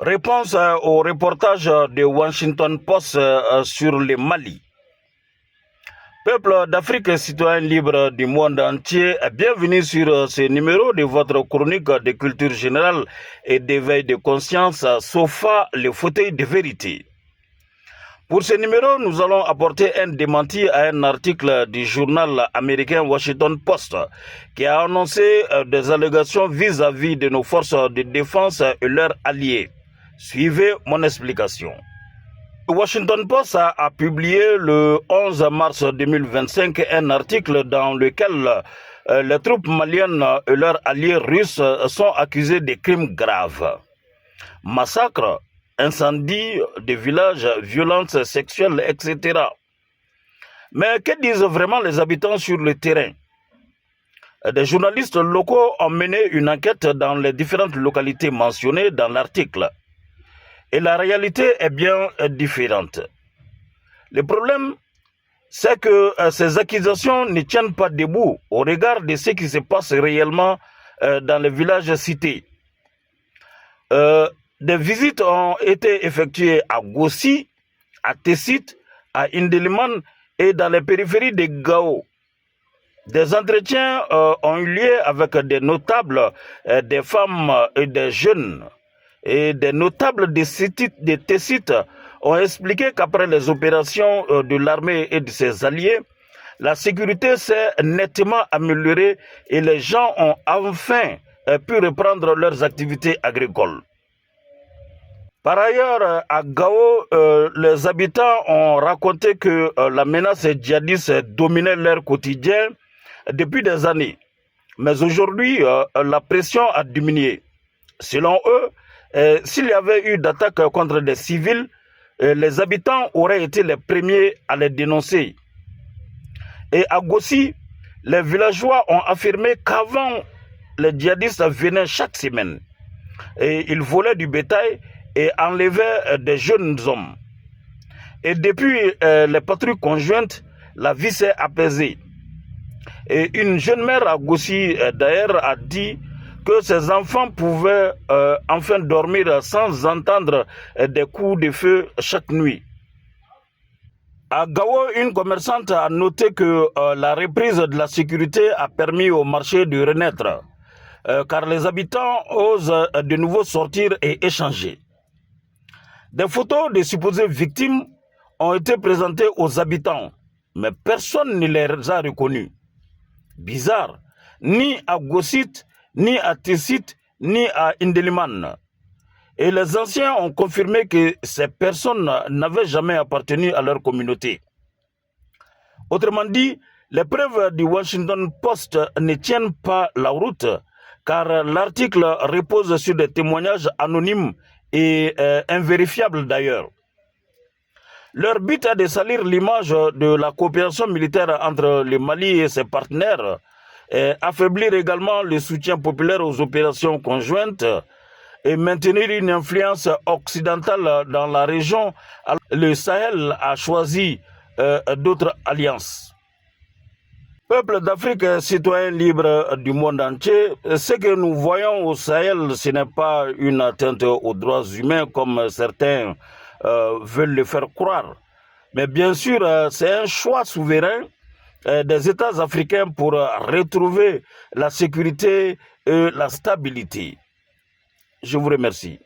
Réponse au reportage de Washington Post sur le Mali. Peuple d'Afrique, citoyens libres du monde entier, bienvenue sur ce numéro de votre chronique de culture générale et d'éveil de conscience, SOFA, le fauteuil de vérité. Pour ce numéro, nous allons apporter un démenti à un article du journal américain Washington Post qui a annoncé des allégations vis-à-vis de nos forces de défense et leurs alliés. Suivez mon explication. Washington Post a publié le 11 mars 2025 un article dans lequel les troupes maliennes et leurs alliés russes sont accusés de crimes graves. Massacres, incendies de villages, violences sexuelles, etc. Mais que disent vraiment les habitants sur le terrain? Des journalistes locaux ont mené une enquête dans les différentes localités mentionnées dans l'article. Et la réalité est bien différente. Le problème, c'est que ces accusations ne tiennent pas debout au regard de ce qui se passe réellement dans les villages cités. Des visites ont été effectuées à Gossi, à Tessit, à Indeliman et dans les périphéries de Gao. Des entretiens ont eu lieu avec des notables, des femmes et des jeunes. Et des notables de Tessit ont expliqué qu'après les opérations de l'armée et de ses alliés, la sécurité s'est nettement améliorée et les gens ont enfin pu reprendre leurs activités agricoles. Par ailleurs, à Gao, les habitants ont raconté que la menace djihadiste dominait leur quotidien depuis des années. Mais aujourd'hui, la pression a diminué. Selon eux, s'il y avait eu d'attaques contre des civils, les habitants auraient été les premiers à les dénoncer. Et à Gossi, les villageois ont affirmé qu'avant, les djihadistes venaient chaque semaine. Et ils volaient du bétail et enlevaient des jeunes hommes. Et depuis les patrouilles conjointes, la vie s'est apaisée. Et une jeune mère à Gossi, d'ailleurs, a dit que ses enfants pouvaient enfin dormir sans entendre des coups de feu chaque nuit. À Gao, une commerçante a noté que la reprise de la sécurité a permis au marché de renaître, car les habitants osent de nouveau sortir et échanger. Des photos des supposées victimes ont été présentées aux habitants, mais personne ne les a reconnues. Bizarre, ni à Gossit, ni à Tessit, ni à Indeliman. Et les anciens ont confirmé que ces personnes n'avaient jamais appartenu à leur communauté. Autrement dit, les preuves du Washington Post ne tiennent pas la route, car l'article repose sur des témoignages anonymes et invérifiables d'ailleurs. Leur but est de salir l'image de la coopération militaire entre le Mali et ses partenaires, et affaiblir également le soutien populaire aux opérations conjointes et maintenir une influence occidentale dans la région. Le Sahel a choisi d'autres alliances. Peuple d'Afrique, citoyens libres du monde entier, ce que nous voyons au Sahel, ce n'est pas une atteinte aux droits humains comme certains veulent le faire croire. Mais bien sûr, c'est un choix souverain des États africains pour retrouver la sécurité et la stabilité. Je vous remercie.